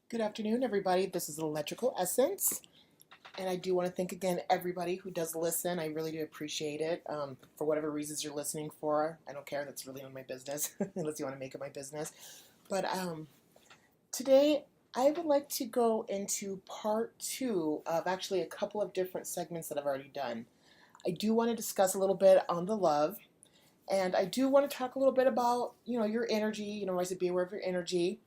Good afternoon, everybody. This is Electrical Essence, and I do want to thank again everybody who does listen. I really do appreciate it. For whatever reasons you're listening for, I don't care. That's really none of my business, unless you want to make it my business. But today, I would like to go into part two of actually a couple of different segments that I've already done. I do want to discuss a little bit on the love, and I do want to talk a little bit about your energy. I said be aware of your energy.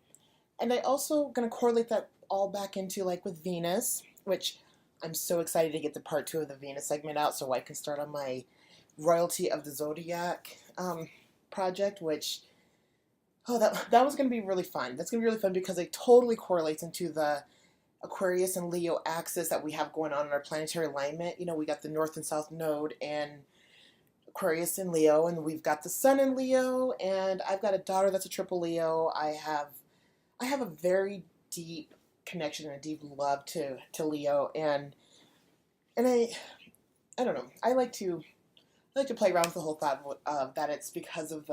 And I also going to correlate that all back into like with Venus, which I'm so excited to get the part two of the Venus segment out so I can start on my royalty of the Zodiac project, which, oh, that was going to be really fun. That's going to be really fun because it totally correlates into the Aquarius and Leo axis that we have going on in our planetary alignment. We got the North and South node and Aquarius and Leo, and we've got the Sun in Leo, and I've got a daughter that's a triple Leo. I have a very deep connection and a deep love to Leo, and I don't know. I like to play around with the whole thought of that it's because of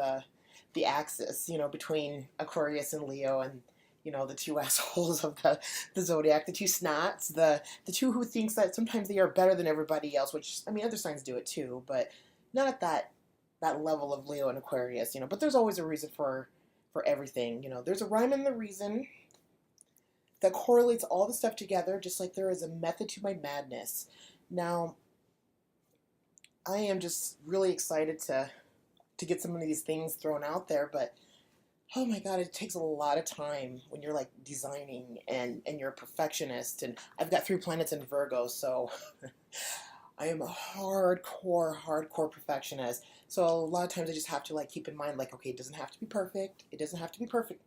the axis, between Aquarius and Leo, and the two assholes of the zodiac, the two snots, the two who thinks that sometimes they are better than everybody else, which I mean other signs do it too, but not at that level of Leo and Aquarius, but there's always a reason for everything. There's a rhyme and the reason that correlates all the stuff together, just like there is a method to my madness. Now, I am just really excited to get some of these things thrown out there, but oh my god, it takes a lot of time when you're like designing and you're a perfectionist, and I've got 3 planets in Virgo, so I am a hardcore perfectionist. So a lot of times I just have to like keep in mind like, okay, it doesn't have to be perfect. It doesn't have to be perfect.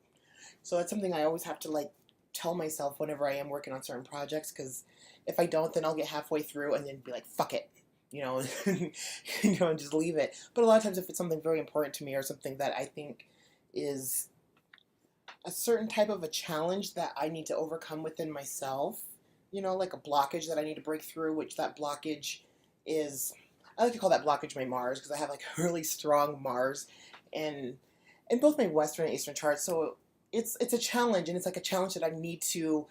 So that's something I always have to like tell myself whenever I am working on certain projects, because if I don't, then I'll get halfway through and then be like, fuck it, and just leave it. But a lot of times if it's something very important to me or something that I think is a certain type of a challenge that I need to overcome within myself, like a blockage that I need to break through, which that blockage is, I like to call that blockage my Mars, because I have like a really strong Mars in both my Western and Eastern charts. So it's a challenge, and it's like a challenge that I need to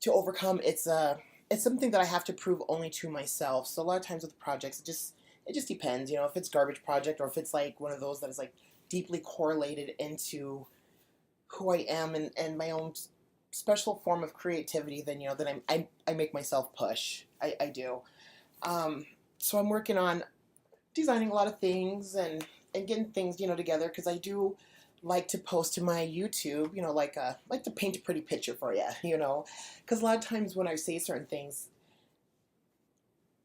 overcome. It's something that I have to prove only to myself. So a lot of times with projects, it just depends, if it's garbage project or if it's like one of those that is like deeply correlated into who I am and my own special form of creativity, then then I make myself push. I do. So I'm working on designing a lot of things and getting things together, because I do like to post to my YouTube, like to paint a pretty picture for you, because a lot of times when I say certain things,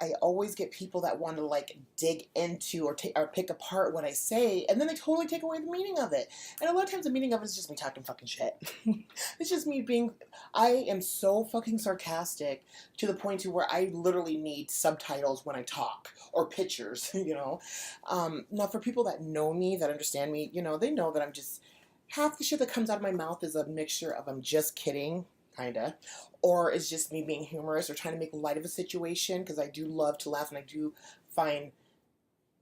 I always get people that want to like dig into or pick apart what I say, and then they totally take away the meaning of it. And a lot of times the meaning of it is just me talking fucking shit. It's just me being. I am so fucking sarcastic to the point to where I literally need subtitles when I talk or pictures. Now for people that know me, that understand me, they know that I'm just half the shit that comes out of my mouth is a mixture of I'm just kidding, kinda, or it's just me being humorous or trying to make light of a situation, because I do love to laugh and I do find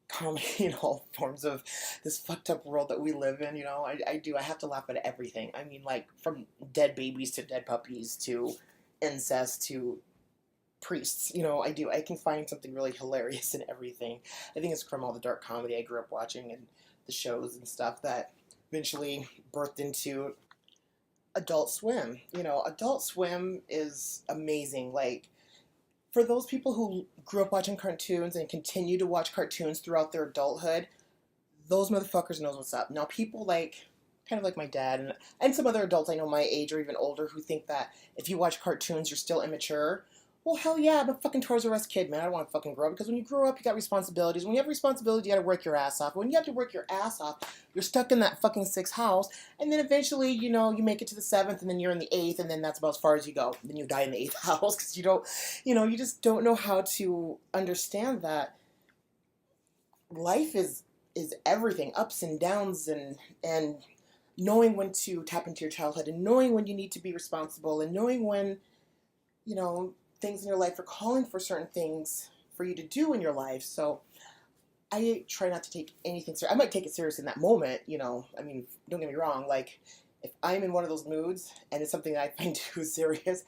comedy in all forms of this fucked up world that we live in. I have to laugh at everything. I mean, like from dead babies to dead puppies to incest to priests. I can find something really hilarious in everything. I think it's from all the dark comedy I grew up watching and the shows and stuff that eventually birthed into Adult Swim. Adult Swim is amazing. Like, for those people who grew up watching cartoons and continue to watch cartoons throughout their adulthood, those motherfuckers knows what's up. Now, people like, kind of like my dad and some other adults I know my age or even older who think that if you watch cartoons, you're still immature. Well, hell yeah, I'm a fucking Toys R Us kid, man. I don't want to fucking grow up, because when you grow up, you got responsibilities. When you have responsibilities, you got to work your ass off. When you have to work your ass off, you're stuck in that fucking 6th house, and then eventually, you make it to the 7th, and then you're in the 8th, and then that's about as far as you go. Then you die in the 8th house, because you don't, you just don't know how to understand that life is everything, ups and downs, and knowing when to tap into your childhood, and knowing when you need to be responsible, and knowing when, things in your life are calling for certain things for you to do in your life. So I try not to take anything serious. I might take it serious in that moment, I mean, don't get me wrong. Like, if I'm in one of those moods and it's something that I find too serious,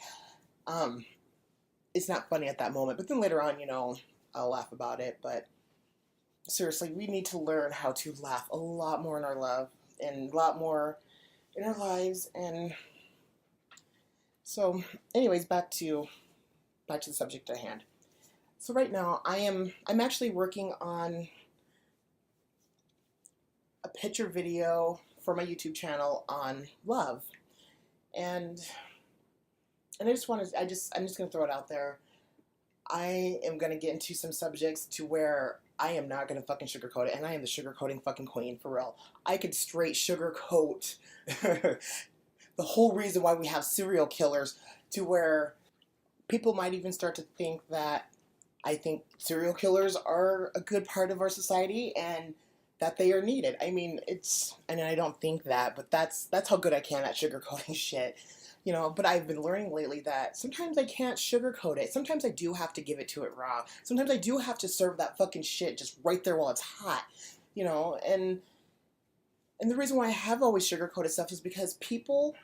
it's not funny at that moment. But then later on, I'll laugh about it. But seriously, we need to learn how to laugh a lot more in our love and a lot more in our lives. And so, anyways, back to the subject at hand. So right now, I'm actually working on a picture video for my YouTube channel on love, and I'm just gonna throw it out there. I am gonna get into some subjects to where I am not gonna fucking sugarcoat it, and I am the sugarcoating fucking queen, for real. I could straight sugarcoat the whole reason why we have serial killers, to where people might even start to think that I think serial killers are a good part of our society and that they are needed. I mean, I don't think that, but that's how good I can at sugarcoating shit. But I've been learning lately that sometimes I can't sugarcoat it. Sometimes I do have to give it to it raw. Sometimes I do have to serve that fucking shit just right there while it's hot. And the reason why I have always sugarcoated stuff is because people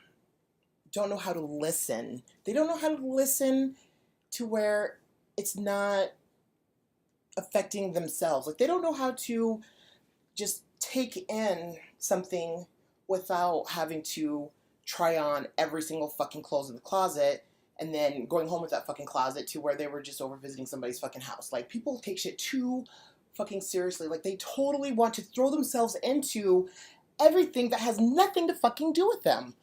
don't know how to listen. They don't know how to listen to where it's not affecting themselves. Like, they don't know how to just take in something without having to try on every single fucking clothes in the closet and then going home with that fucking closet to where they were just over visiting somebody's fucking house. Like, people take shit too fucking seriously. Like, they totally want to throw themselves into everything that has nothing to fucking do with them.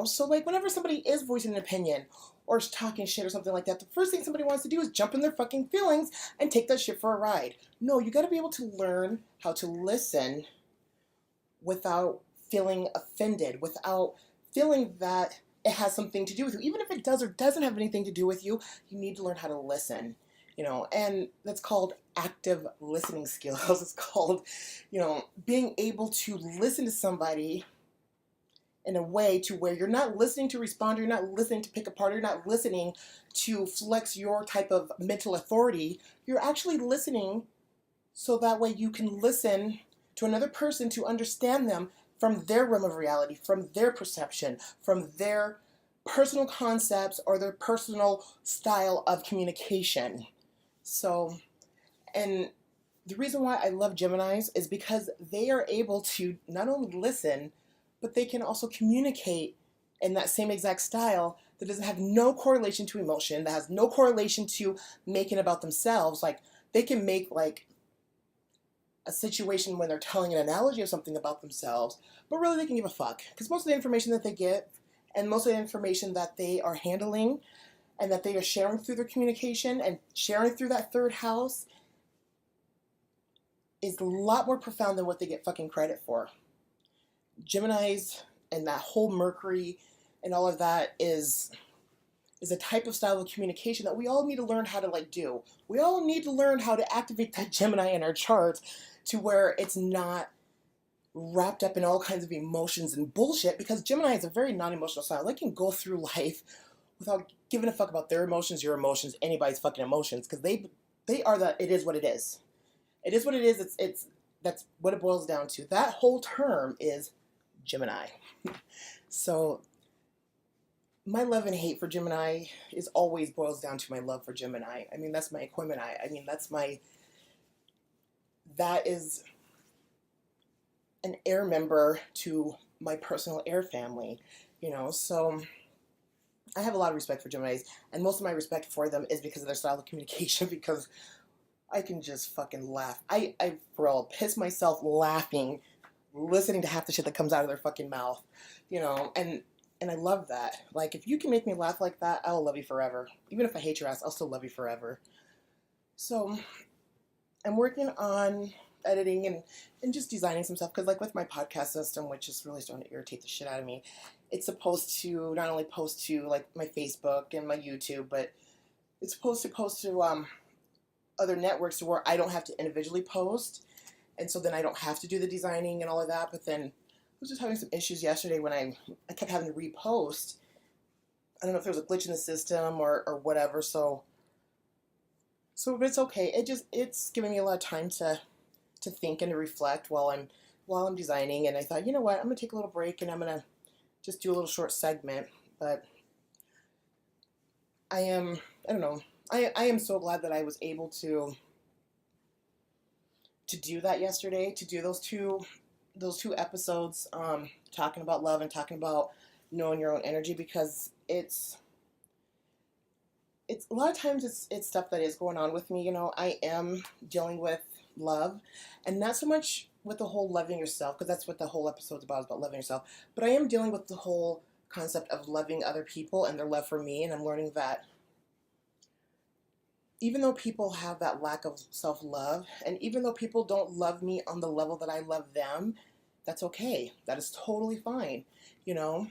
So like, whenever somebody is voicing an opinion or talking shit or something like that, the first thing somebody wants to do is jump in their fucking feelings and take that shit for a ride. No, you gotta be able to learn how to listen without feeling offended, without feeling that it has something to do with you. Even if it does or doesn't have anything to do with you, you need to learn how to listen, and that's called active listening skills. It's called, being able to listen to somebody in a way to where you're not listening to respond, you're not listening to pick apart, you're not listening to flex your type of mental authority. You're actually listening so that way you can listen to another person to understand them from their realm of reality, from their perception, from their personal concepts or their personal style of communication. So, and the reason why I love Geminis is because they are able to not only listen, but they can also communicate in that same exact style that doesn't have no correlation to emotion, that has no correlation to making about themselves. Like, they can make like a situation when they're telling an analogy of something about themselves, but really they can give a fuck. Because most of the information that they get and most of the information that they are handling and that they are sharing through their communication and sharing through that third house is a lot more profound than what they get fucking credit for. Geminis and that whole Mercury and all of that is a type of style of communication that we all need to learn how to do. We all need to learn how to activate that Gemini in our charts to where it's not wrapped up in all kinds of emotions and bullshit, because Gemini is a very non-emotional style. They can go through life without giving a fuck about their emotions, your emotions, anybody's fucking emotions, because they are it is what it is. It is what it is. That's what it boils down to. That whole term is Gemini. So my love and hate for Gemini is always boils down to my love for Gemini. I mean, that's my Equimini. I mean, that is an air member to my personal air family, so I have a lot of respect for Geminis, and most of my respect for them is because of their style of communication, because I can just fucking laugh. I for real, piss myself laughing listening to half the shit that comes out of their fucking mouth, and I love that. Like, if you can make me laugh like that, I will love you forever. Even if I hate your ass, I'll still love you forever. So I'm working on editing and just designing some stuff, because like with my podcast system, which is really starting to irritate the shit out of me, it's supposed to not only post to like my Facebook and my YouTube, but it's supposed to post to other networks to where I don't have to individually post, and so then I don't have to do the designing and all of that. But then I was just having some issues yesterday when I kept having to repost. I don't know if there was a glitch in the system or whatever, so but it's okay. It's giving me a lot of time to think and to reflect while I'm designing. And I thought, you know what, I'm gonna take a little break and I'm gonna just do a little short segment. But I don't know, I am so glad that I was able to do that yesterday, to do those two episodes, talking about love and talking about knowing your own energy, because it's a lot of times it's stuff that is going on with me. You know, I am dealing with love, and not so much with the whole loving yourself, because that's what the whole episode's about, is about loving yourself. But I am dealing with the whole concept of loving other people and their love for me, and I'm learning that even though people have that lack of self-love, and even though people don't love me on the level that I love them, that's okay. That is totally fine, you know?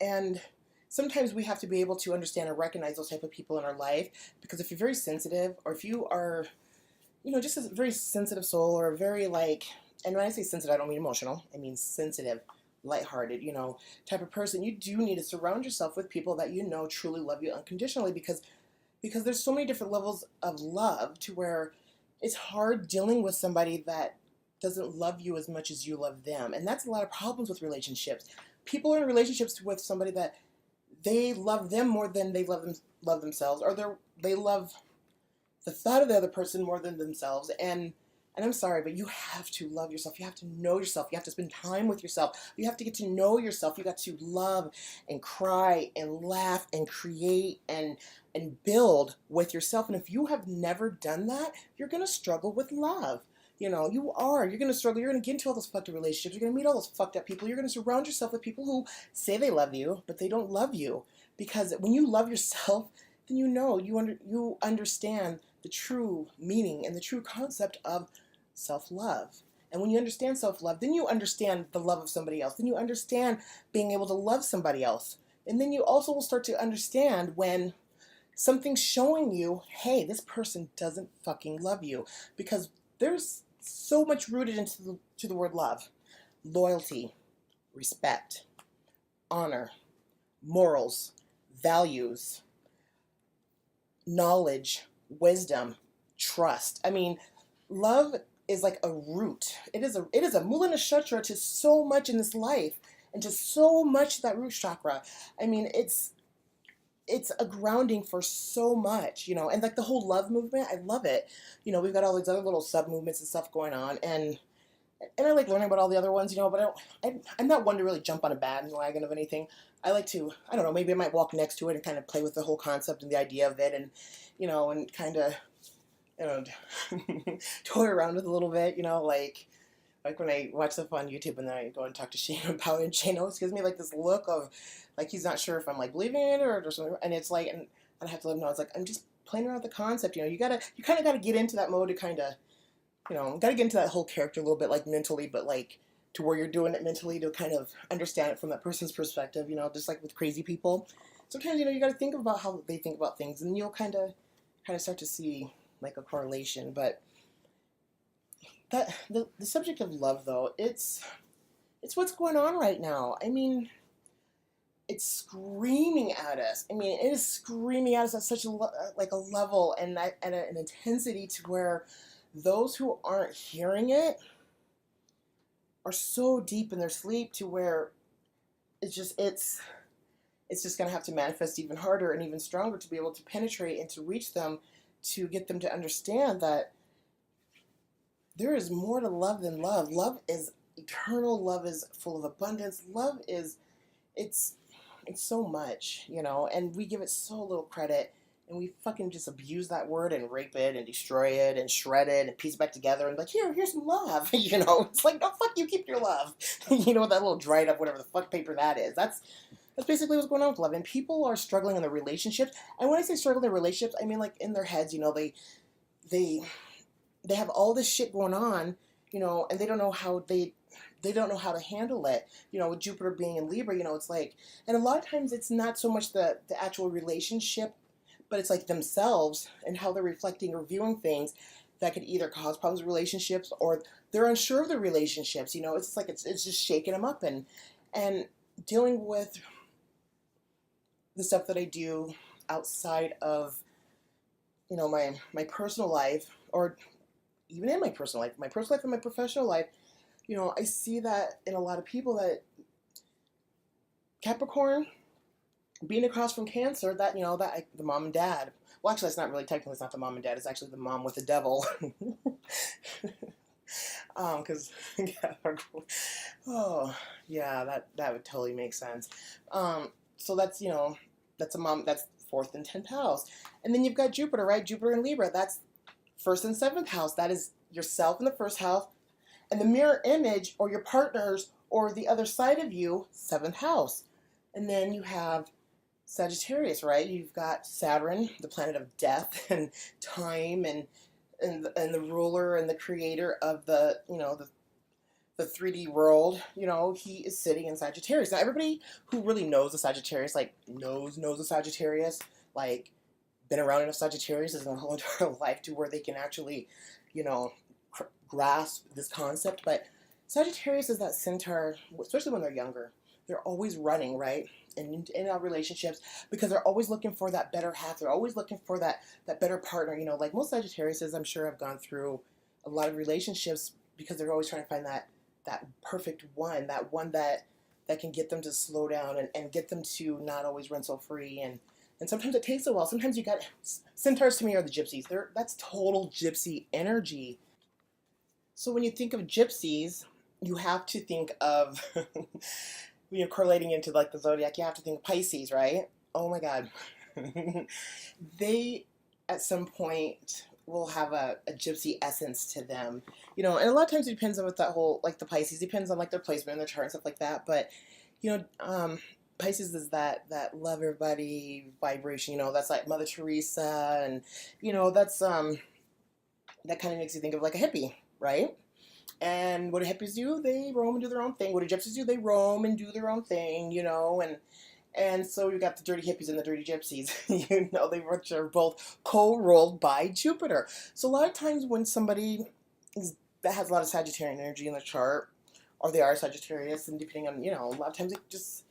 And sometimes we have to be able to understand and recognize those type of people in our life, because if you're very sensitive, or if you are, you know, just a very sensitive soul, or a very like, and when I say sensitive, I don't mean emotional, I mean sensitive, lighthearted, you know, type of person, you do need to surround yourself with people that you know truly love you unconditionally, because there's so many different levels of love, to where it's hard dealing with somebody that doesn't love you as much as you love them. And that's a lot of problems with relationships. People are in relationships with somebody that they love them more than they love themselves, or they love the thought of the other person more than themselves. And I'm sorry, but you have to love yourself. You have to know yourself. You have to spend time with yourself. You have to get to know yourself. You got to love and cry and laugh and create and build with yourself. And if you have never done that, you're going to struggle with love. You know, you're going to struggle. You're going to get into all those fucked up relationships. You're going to meet all those fucked up people. You're going to surround yourself with people who say they love you, but they don't love you. Because when you love yourself, then you understand the true meaning and the true concept of self-love. And when you understand self-love, then you understand the love of somebody else. Then you understand being able to love somebody else. And then you also will start to understand when something's showing you, hey, this person doesn't fucking love you. Because there's so much rooted into the word love. Loyalty, respect, honor, morals, values, knowledge, wisdom, trust. I mean, love is like a root. It is a mula nakshatra to so much in this life, and to so much that root chakra. I mean, it's a grounding for so much, you know. And like the whole love movement, I love it. You know, we've got all these other little sub movements and stuff going on, and I like learning about all the other ones, you know. But I'm not one to really jump on a bandwagon of anything. I like to, I don't know, maybe I might walk next to it and kind of play with the whole concept and the idea of it, and you know, and kind of, you know, toy around with a little bit, you know, like when I watch stuff on YouTube and then I go and talk to Shane about it, and Shane always gives me like this look of like he's not sure if I'm like believing it or something, and it's like, and I have to let him know, it's like, I'm just playing around with the concept, you know. You kind of gotta get into that mode to kind of, you know, gotta get into that whole character a little bit, like mentally, but like to where you're doing it mentally to kind of understand it from that person's perspective, you know. Just like with crazy people, sometimes, you know, you gotta think about how they think about things, and you'll kind of start to see like a correlation. But that the subject of love, though, it's what's going on right now. I mean, it's screaming at us. I mean, it is screaming at us at such a like a level and an intensity, to where those who aren't hearing it are so deep in their sleep, to where it's just going to have to manifest even harder and even stronger to be able to penetrate and to reach them, to get them to understand that there is more to love than love. Love is eternal. Love is full of abundance. Love is, it's so much, you know, and we give it so little credit, and we fucking just abuse that word and rape it and destroy it and shred it and piece it back together and like, here's some love, you know. It's like, no, fuck you, keep your love. You know, that little dried up, whatever the fuck paper that is. That's basically what's going on with love. And people are struggling in their relationships. And when I say struggling in their relationships, I mean like in their heads, you know, they have all this shit going on, you know, and they don't know how to handle it, you know, with Jupiter being in Libra, you know. It's like, and a lot of times it's not so much the actual relationship, but it's like themselves and how they're reflecting or viewing things that could either cause problems with relationships, or they're unsure of the relationships, you know. It's like, it's just shaking them up, and dealing with the stuff that I do outside of, you know, my personal life, or even in my personal life and my professional life, you know, I see that in a lot of people, that Capricorn, being across from Cancer, that, that the mom and dad. Well, actually, it's not really technically. It's not the mom and dad. It's actually the mom with the devil. Because oh yeah, that would totally make sense. So that's that's a mom. That's fourth and 10th house, and then you've got Jupiter, right? Jupiter in Libra. That's first and 7th house. That is yourself in the first house, and the mirror image or your partners or the other side of you, 7th house, and then you have Sagittarius, right? You've got Saturn, the planet of death and time, and the ruler and the creator of the the 3D world. He is sitting in Sagittarius. Now, everybody who really knows a Sagittarius, like knows a Sagittarius, like been around enough Sagittarius in their whole entire life to where they can actually, grasp this concept. But Sagittarius is that centaur, especially when they're younger. They're always running, right? In our relationships, because they're always looking for that better half. They're always looking for that better partner. Like most Sagittariuses, I'm sure have gone through a lot of relationships because they're always trying to find that perfect one, that one that can get them to slow down and get them to not always run so free. And sometimes it takes a while. Sometimes you got centaurs. To me, are the gypsies. That's total gypsy energy. So when you think of gypsies, you have to think of correlating into like the Zodiac, you have to think of Pisces, right? Oh my God. They, at some point, will have a gypsy essence to them. And a lot of times it depends on what that whole, like the Pisces, depends on like their placement in their chart and stuff like that. But, Pisces is that love everybody vibration, that's like Mother Teresa, and, that's, that kind of makes you think of like a hippie, right? And what do hippies do? They roam and do their own thing. What do gypsies do? They roam and do their own thing, and so you got the dirty hippies and the dirty gypsies. They are both co-ruled by Jupiter. So a lot of times when somebody that has a lot of Sagittarian energy in the chart, or they are Sagittarius, and depending on, a lot of times it just,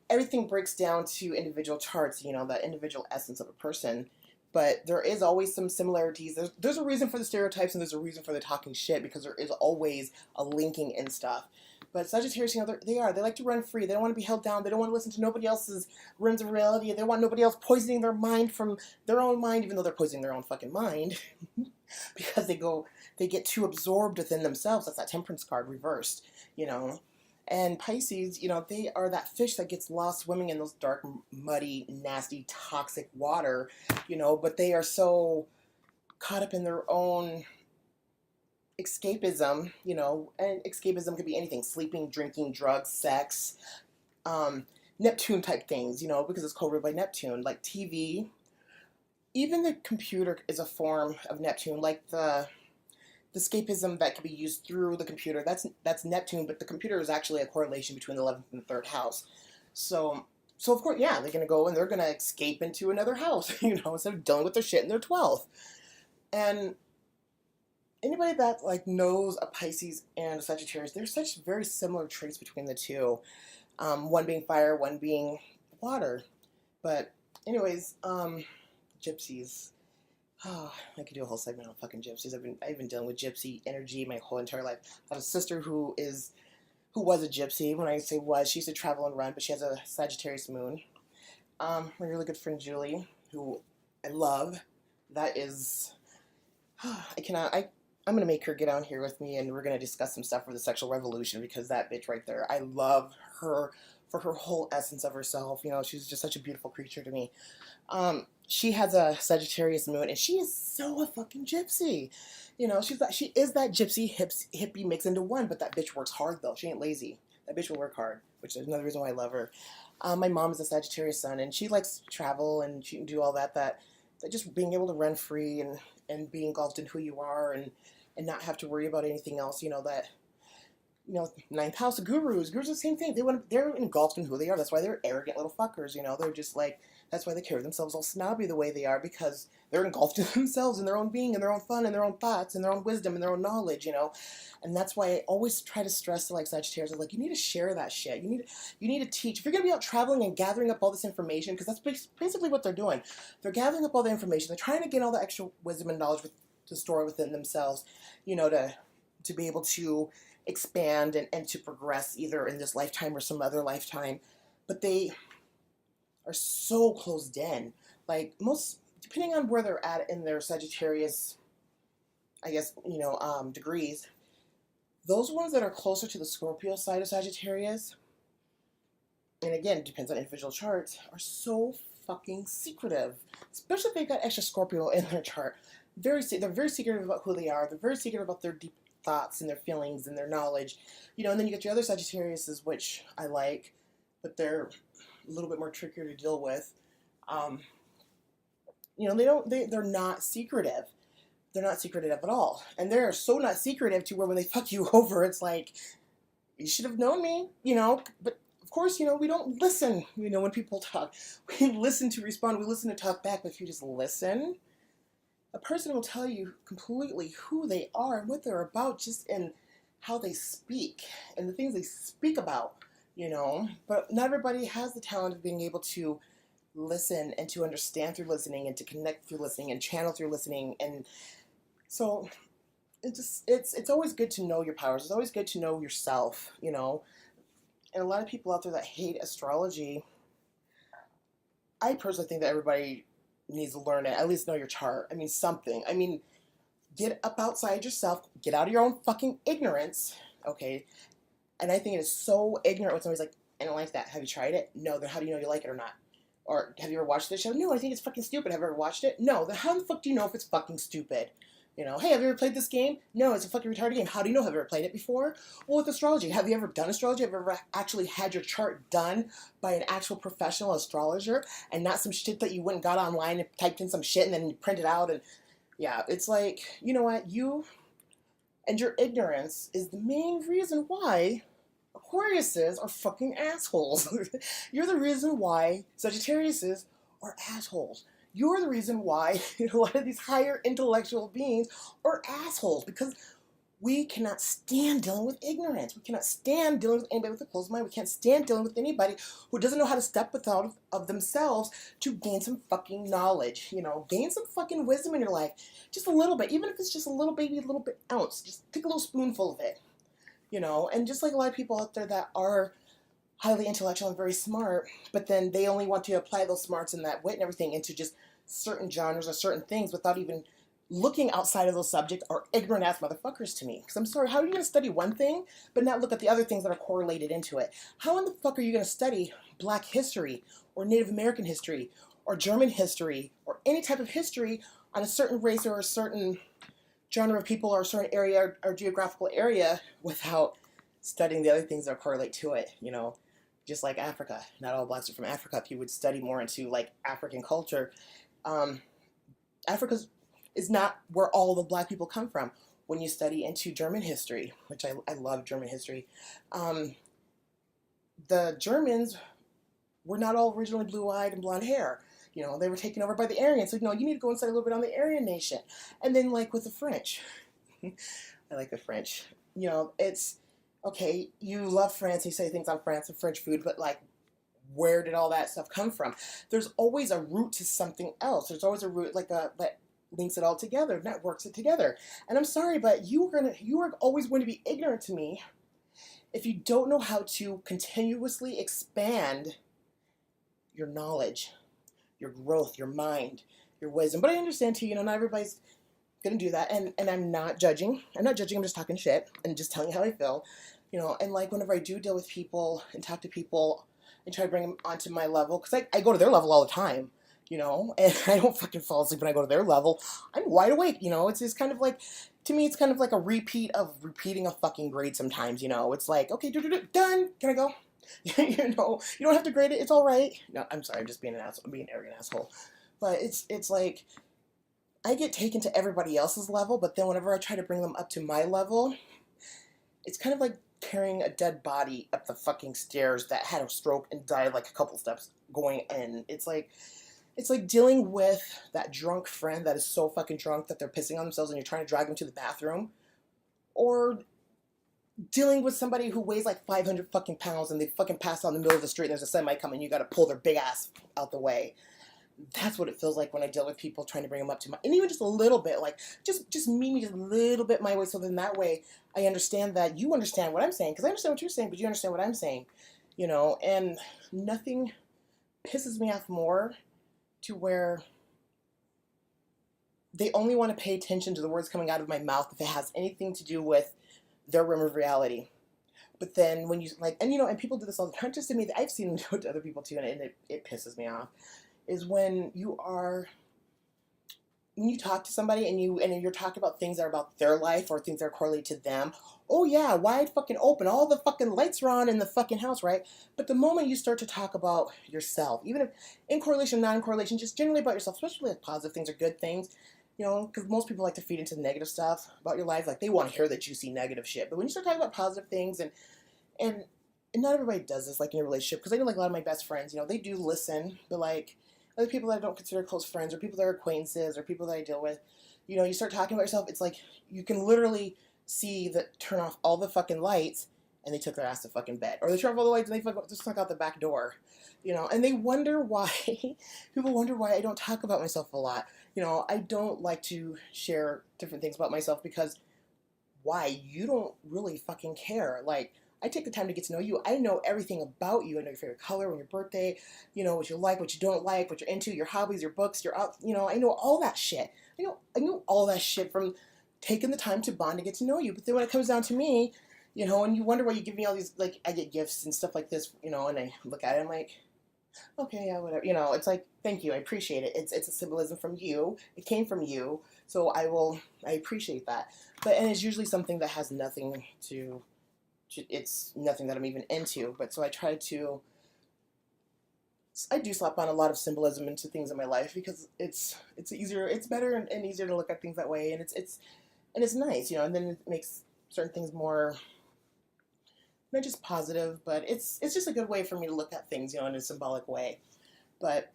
everything breaks down to individual charts, that individual essence of a person. But there is always some similarities. There's a reason for the stereotypes, and there's a reason for the talking shit, because there is always a linking in stuff. But Sagittarius, they like to run free. They don't want to be held down. They don't want to listen to nobody else's rims of reality. They want nobody else poisoning their mind from their own mind, even though they're poisoning their own fucking mind, because they get too absorbed within themselves. That's that Temperance card reversed, And Pisces, they are that fish that gets lost swimming in those dark, muddy, nasty, toxic water, but they are so caught up in their own escapism, and escapism could be anything: sleeping, drinking, drugs, sex, Neptune type things, because it's co-ruled by Neptune, like TV. Even the computer is a form of Neptune, like the escapism that can be used through the computer. That's Neptune, but the computer is actually a correlation between the 11th and the 3rd house. So of course, yeah, they're going to go and they're going to escape into another house, instead of dealing with their shit in their 12th. And anybody that like knows a Pisces and a Sagittarius, there's such very similar traits between the two. One being fire, one being water. But anyways, gypsies. Oh, I could do a whole segment on fucking gypsies. I've been dealing with gypsy energy my whole entire life. I have a sister who was a gypsy. When I say was, she used to travel and run, but she has a Sagittarius moon. My really good friend Julie, who I love, that is, I'm gonna make her get on here with me, and we're gonna discuss some stuff for the sexual revolution, because that bitch right there, I love her for her whole essence of herself. She's just such a beautiful creature to me. She has a Sagittarius moon, and she is so a fucking gypsy. She is that gypsy hippie mixed into one, but that bitch works hard, though. She ain't lazy. That bitch will work hard, which is another reason why I love her. My mom is a Sagittarius sun, and she likes to travel, and she can do all that just being able to run free and be engulfed in who you are, and not have to worry about anything else, ninth house of gurus. Gurus are the same thing. They're engulfed in who they are. That's why they're arrogant little fuckers. They're just like, that's why they carry themselves all snobby the way they are, because they're engulfed in themselves and their own being and their own fun and their own thoughts and their own wisdom and their own knowledge. And that's why I always try to stress to like Sagittarius, like, you need to share that shit. You need to teach. If you're gonna be out traveling and gathering up all this information, because that's basically what they're doing. They're gathering up all the information. They're trying to get all the extra wisdom and knowledge to store within themselves, to be able to expand and to progress either in this lifetime or some other lifetime. but they are so closed in. Like most, depending on where they're at in their Sagittarius, I guess, degrees, those ones that are closer to the Scorpio side of Sagittarius, and again, it depends on individual charts, are so fucking secretive. Especially if they've got extra Scorpio in their chart. They're very secretive about who they are. They're very secretive about their deep thoughts and their feelings and their knowledge. And then you get your other Sagittariuses, which I like, but they're a little bit more trickier to deal with. They're not secretive. They're not secretive at all. And they're so not secretive to where when they fuck you over, it's like, you should have known me, but of course, we don't listen, when people talk. We listen to respond, we listen to talk back, but if you just listen, a person will tell you completely who they are and what they're about just in how they speak and the things they speak about, But not everybody has the talent of being able to listen and to understand through listening and to connect through listening and channel through listening. And so it's always good to know your powers. It's always good to know yourself, And a lot of people out there that hate astrology, I personally think that everybody needs to learn it, at least know your chart. Something. Get up outside yourself, get out of your own fucking ignorance, okay? And I think it is so ignorant when somebody's like, I don't like that. Have you tried it? No. Then how do you know you like it or not? Or have you ever watched this show? No, I think it's fucking stupid. Have you ever watched it? No. Then how the fuck do you know if it's fucking stupid? Hey, have you ever played this game? No, it's a fucking retarded game. How do you know? Have you ever played it before? Well, with astrology, have you ever done astrology? Have you ever actually had your chart done by an actual professional astrologer and not some shit that you went and got online and typed in some shit and then you print it out? And yeah, it's like, you know what? You and your ignorance is the main reason why Aquariuses are fucking assholes. You're the reason why Sagittariuses are assholes. You're the reason why a lot of these higher intellectual beings are assholes, because we cannot stand dealing with ignorance. We cannot stand dealing with anybody with a closed mind. We can't stand dealing with anybody who doesn't know how to step without of themselves to gain some fucking knowledge. Gain some fucking wisdom in your life. Just a little bit. Even if it's just a little bit ounce. Just take a little spoonful of it. And just like a lot of people out there that are highly intellectual and very smart, but then they only want to apply those smarts and that wit and everything into just certain genres or certain things without even looking outside of those subjects, are ignorant ass motherfuckers to me. Because I'm sorry, how are you going to study one thing but not look at the other things that are correlated into it? How in the fuck are you going to study Black history or Native American history or German history or any type of history on a certain race or a certain genre of people or a certain area or geographical area without studying the other things that correlate to it? Just like Africa. Not all Blacks are from Africa. If you would study more into like African culture, Africa is not where all the Black people come from. When you study into German history, which I love German history, the Germans were not all originally blue-eyed and blonde hair. They were taken over by the Aryans. So, you need to go and study a little bit on the Aryan nation. And then, like, with the French. I like the French. It's, okay, you love France, you say things on France and French food, but, like, where did all that stuff come from? There's always a root to something else. There's always a root, like, that links it all together, networks it together. And I'm sorry, but you are always going to be ignorant to me if you don't know how to continuously expand your knowledge, your growth, your mind, your wisdom. But I understand too, not everybody's gonna do that. And I'm not judging. I'm just talking shit and just telling you how I feel. And like whenever I do deal with people and talk to people and try to bring them onto my level, because I go to their level all the time, and I don't fucking fall asleep when I go to their level. I'm wide awake, It's just kind of like, to me, it's kind of like a repeat of repeating a fucking grade sometimes, It's like, okay, done, can I go? You don't have to grade it, it's all right. No, I'm sorry, I'm just being an asshole. I'm being an arrogant asshole. But it's like, I get taken to everybody else's level, but then whenever I try to bring them up to my level, it's kind of like carrying a dead body up the fucking stairs that had a stroke and died like a couple steps going in. It's like dealing with that drunk friend that is so fucking drunk that they're pissing on themselves and you're trying to drag them to the bathroom. Or dealing with somebody who weighs like 500 fucking pounds and they fucking pass out in the middle of the street and there's a semi coming and you gotta pull their big ass out the way. That's what it feels like when I deal with people trying to bring them up to my, and even just a little bit, like, just meet me just a little bit my way, so then that way I understand that you understand what I'm saying, because I understand what you're saying, but you understand what I'm saying. you know, and nothing pisses me off more to where they only want to pay attention to the words coming out of my mouth if it has anything to do with their realm of reality. But then when you like, and you know, and people do this all the time, not just to me, I've seen them do it to other people too, and it pisses me off, is when you talk to somebody and you're talking about things that are about their life or things that are correlated to them. Oh yeah, wide fucking open, all the fucking lights are on in the fucking house, right? But the moment you start to talk about yourself, even if in correlation, non-correlation, just generally about yourself, especially like positive things or good things, you know, because most people like to feed into negative stuff about your life, like they want to hear the juicy negative shit. But when you start talking about positive things and and not everybody does this like in a relationship, because I know like a lot of my best friends, you know, they do listen, but like other people that I don't consider close friends or people that are acquaintances or people that I deal with, you know, you start talking about yourself, it's like you can literally see that turn off all the fucking lights and they took their ass to fucking bed. Or they turn off all the lights and they just snuck out the back door. You know, and they wonder why, people wonder why I don't talk about myself a lot. You know, I don't like to share different things about myself because why? You don't really fucking care. Like, I take the time to get to know you. I know everything about you. I know your favorite color on your birthday, you know, what you like, what you don't like, what you're into, your hobbies, your books, your out, you know, I know all that shit. I know all that shit from taking the time to bond to get to know you. But then when it comes down to me, you know, and you wonder why you give me all these, like, I get gifts and stuff like this, you know, and I look at it, I'm like, okay, yeah, whatever. You know, it's like, thank you, I appreciate it. It's a symbolism from you. It came from you, so I appreciate that. But and it's usually something that has nothing to it's nothing that I'm even into. But so I do slap on a lot of symbolism into things in my life because it's easier, it's better and easier to look at things that way, and it's nice, you know, and then it makes certain things more not just positive, but it's just a good way for me to look at things, you know, in a symbolic way. But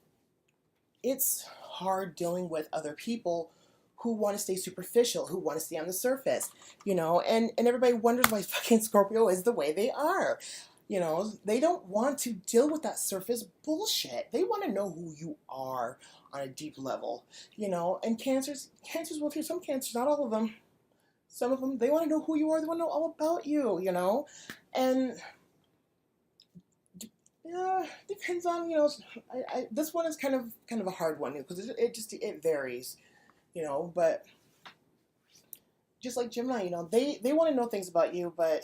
it's hard dealing with other people who want to stay superficial, who want to stay on the surface, you know, and everybody wonders why fucking Scorpio is the way they are. You know, they don't want to deal with that surface bullshit. They want to know who you are on a deep level, you know, and cancers will too. Some cancers, not all of them. Some of them, they want to know who you are. They want to know all about you, you know, and yeah, depends on, you know, this one is kind of a hard one because it varies, you know, but just like Gemini, you know, they want to know things about you, but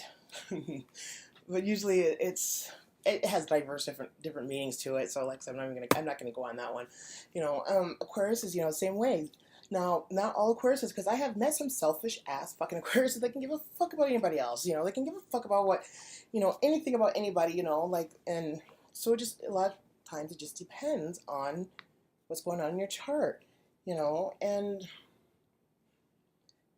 but usually it has diverse different meanings to it. So like I said, I'm not gonna go on that one. You know, Aquarius is, you know, the same way. Now, not all Aquariuses, because I have met some selfish ass fucking Aquariuses that can give a fuck about anybody else. You know, they can give a fuck about what, you know, anything about anybody. You know, like, and so it just a lot of times it just depends on what's going on in your chart. You know, and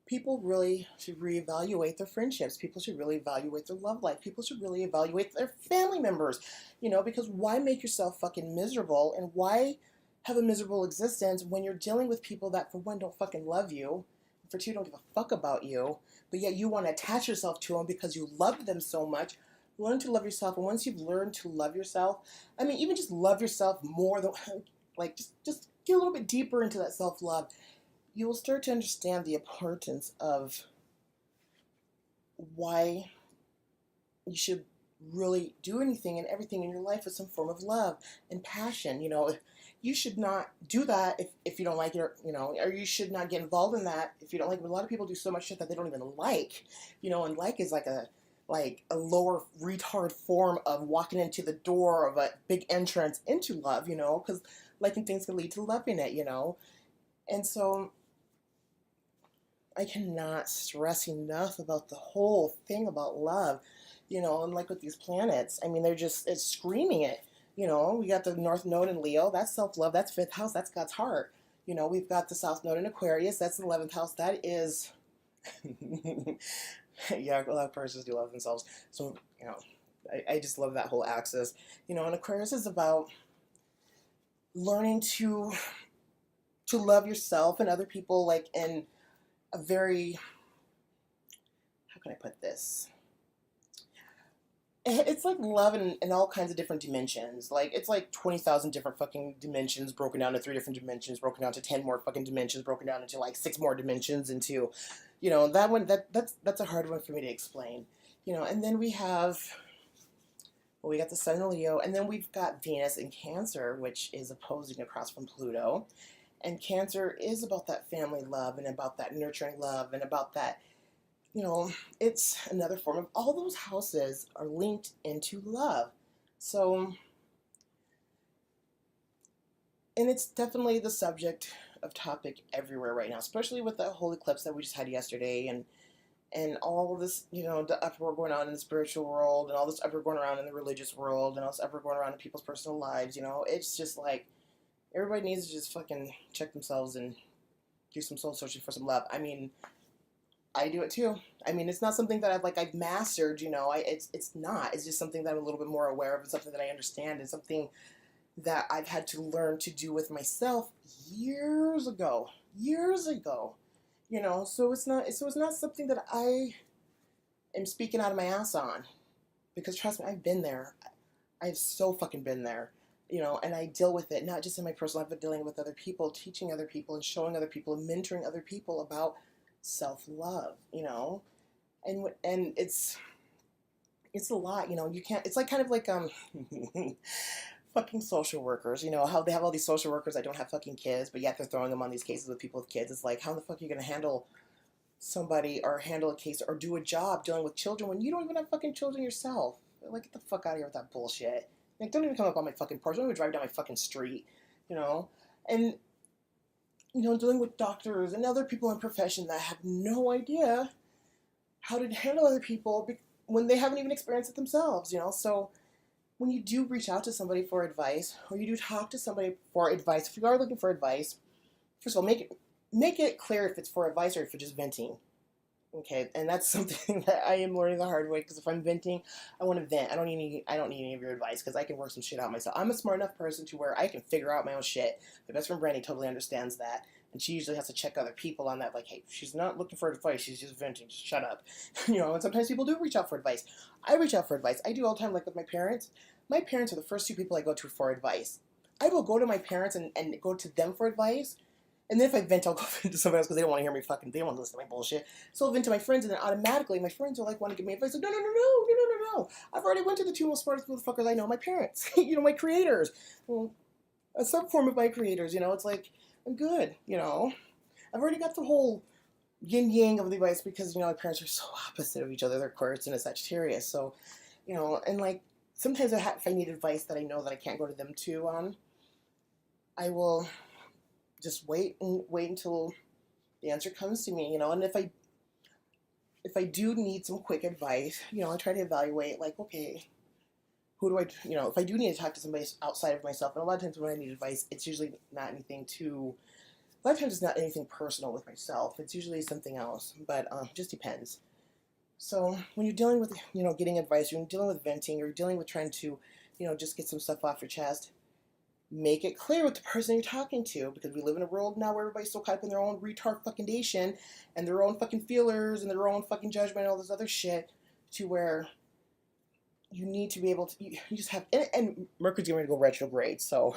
people really should reevaluate their friendships. People should really evaluate their love life. People should really evaluate their family members, you know, because why make yourself fucking miserable and why have a miserable existence when you're dealing with people that, for one, don't fucking love you, for two, don't give a fuck about you, but yet you want to attach yourself to them because you love them so much. Learn to love yourself, and once you've learned to love yourself, I mean, even just love yourself more than, like, just get a little bit deeper into that self-love, you will start to understand the importance of why you should really do anything and everything in your life with some form of love and passion. You know, you should not do that if you don't like it, or, you know, or you should not get involved in that if you don't like it. But a lot of people do so much shit that they don't even like, you know, and like is like a lower retard form of walking into the door of a big entrance into love, you know, because liking things can lead to loving it, you know. And so I cannot stress enough about the whole thing about love, you know, and like with these planets, I mean, it's screaming it, you know. We got the North Node in Leo, that's self-love, that's fifth house, that's God's heart. You know, we've got the South Node in Aquarius, that's the 11th house, that is, yeah, a lot of Aquariuses do love themselves. So, you know, I just love that whole axis, you know, and Aquarius is about learning to love yourself and other people, like, in a very, how can I put this? It's like love in all kinds of different dimensions. Like, it's like 20,000 different fucking dimensions broken down to 3 different dimensions, broken down to 10 more fucking dimensions, broken down into like 6 more dimensions into, you know, that one, that's a hard one for me to explain. You know, and then we have Well, we got the Sun in Leo, and then we've got Venus in Cancer, which is opposing across from Pluto. And Cancer is about that family love and about that nurturing love and about that, it's another form of all those houses are linked into love. So, and it's definitely the subject of topic everywhere right now, especially with the whole eclipse that we just had yesterday and all of this, the uproar going on in the spiritual world and all this uproar going around in the religious world and all this uproar going around in people's personal lives, it's just like everybody needs to just fucking check themselves and do some soul searching for some love. I mean, I do it too. I mean, it's not something that I've mastered, it's not. It's just something that I'm a little bit more aware of and something that I understand and something that I've had to learn to do with myself years ago. So it's not something that I am speaking out of my ass on, because trust me, I've been there. I've so fucking been there, and I deal with it not just in my personal life, but dealing with other people, teaching other people, and showing other people, and mentoring other people about self-love, and it's a lot, you can't. It's like kind of like fucking social workers, how they have all these social workers that don't have fucking kids, but yet they're throwing them on these cases with people with kids. It's like, how the fuck are you going to handle somebody or handle a case or do a job dealing with children when you don't even have fucking children yourself? Like, get the fuck out of here with that bullshit. Like, don't even come up on my fucking porch. Don't even drive down my fucking street, And, dealing with doctors and other people in profession that have no idea how to handle other people when they haven't even experienced it themselves, So when you do reach out to somebody for advice, or you do talk to somebody for advice, if you are looking for advice, first of all, make it clear if it's for advice or if you're just venting. Okay, and that's something that I am learning the hard way, because if I'm venting, I want to vent. I don't need any of your advice, because I can work some shit out myself. I'm a smart enough person to where I can figure out my own shit. My best friend Brandy totally understands that, and she usually has to check other people on that. Like, hey, she's not looking for advice. She's just venting. Just shut up, And sometimes people do reach out for advice. I reach out for advice. I do all the time, like with my parents. My parents are the first two people I go to for advice. I will go to my parents and go to them for advice. And then if I vent, I'll go vent to somebody else because they don't want to hear me they don't want to listen to my bullshit. So I'll vent to my friends, and then automatically my friends are like, want to give me advice. Like, no. I've already went to the two most smartest motherfuckers I know, my parents. My creators. Well, a subform of my creators, It's like, I'm good, I've already got the whole yin-yang of the advice because, my parents are so opposite of each other. They're Aquarius and a Sagittarius. So, and like, sometimes if I need advice that I know that I can't go to them to, I will just wait until the answer comes to me, and if I do need some quick advice, I try to evaluate, like, okay, who do I, if I do need to talk to somebody outside of myself, and a lot of times when I need advice, it's usually not anything a lot of times it's not anything personal with myself. It's usually something else, but just depends. So when you're dealing with, getting advice, you're dealing with venting, you're dealing with trying to, just get some stuff off your chest, make it clear with the person you're talking to, because we live in a world now where everybody's so caught up in their own retard fucking nation and their own fucking feelers and their own fucking judgment and all this other shit, to where you need to be able to, you just have, and Mercury's going to go retrograde, so,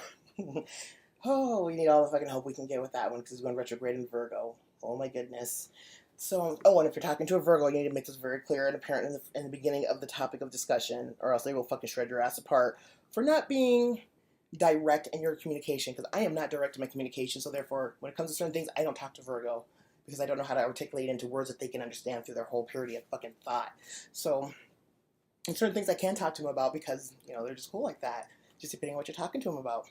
oh, we need all the fucking help we can get with that one, because it's going retrograde in Virgo. Oh my goodness. So, and if you're talking to a Virgo, you need to make this very clear and apparent in the beginning of the topic of discussion, or else they will fucking shred your ass apart for not being direct in your communication, because I am not direct in my communication. So therefore, when it comes to certain things, I don't talk to Virgo, because I don't know how to articulate into words that they can understand through their whole purity of fucking thought. So, and certain things I can talk to them about because, they're just cool like that, just depending on what you're talking to them about.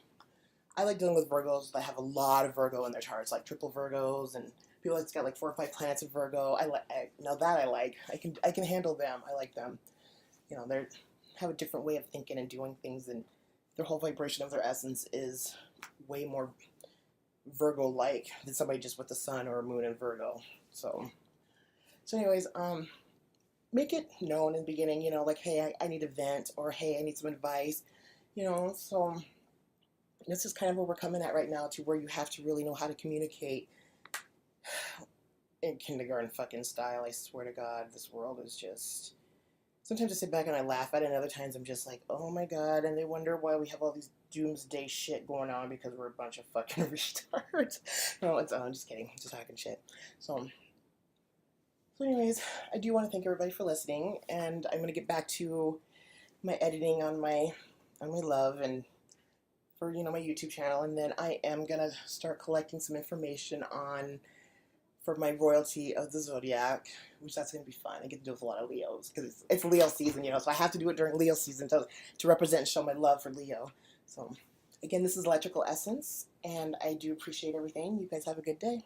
I like dealing with Virgos that have a lot of Virgo in their charts, like triple Virgos, and people that's got like 4 or 5 planets in Virgo. Now that I like. I can handle them. I like them. They have a different way of thinking and doing things, and their whole vibration of their essence is way more Virgo-like than somebody just with the sun or a moon in Virgo. So anyways, make it known in the beginning, like, hey, I need a vent, or hey, I need some advice, so this is kind of where we're coming at right now, to where you have to really know how to communicate in kindergarten fucking style. I swear to God, this world is just, sometimes I sit back and I laugh at it, and other times I'm just like, oh my God, and they wonder why we have all these doomsday shit going on, because we're a bunch of fucking retards. No, I'm just kidding, just talking shit. So anyways, I do want to thank everybody for listening, and I'm going to get back to my editing on my love and for my YouTube channel, and then I am gonna start collecting some information on for my royalty of the Zodiac, which that's gonna be fun. I get to do it with a lot of Leos because it's Leo season, so I have to do it during Leo season to represent and show my love for Leo. So again, this is Electrical Essence, and I do appreciate everything. You guys have a good day.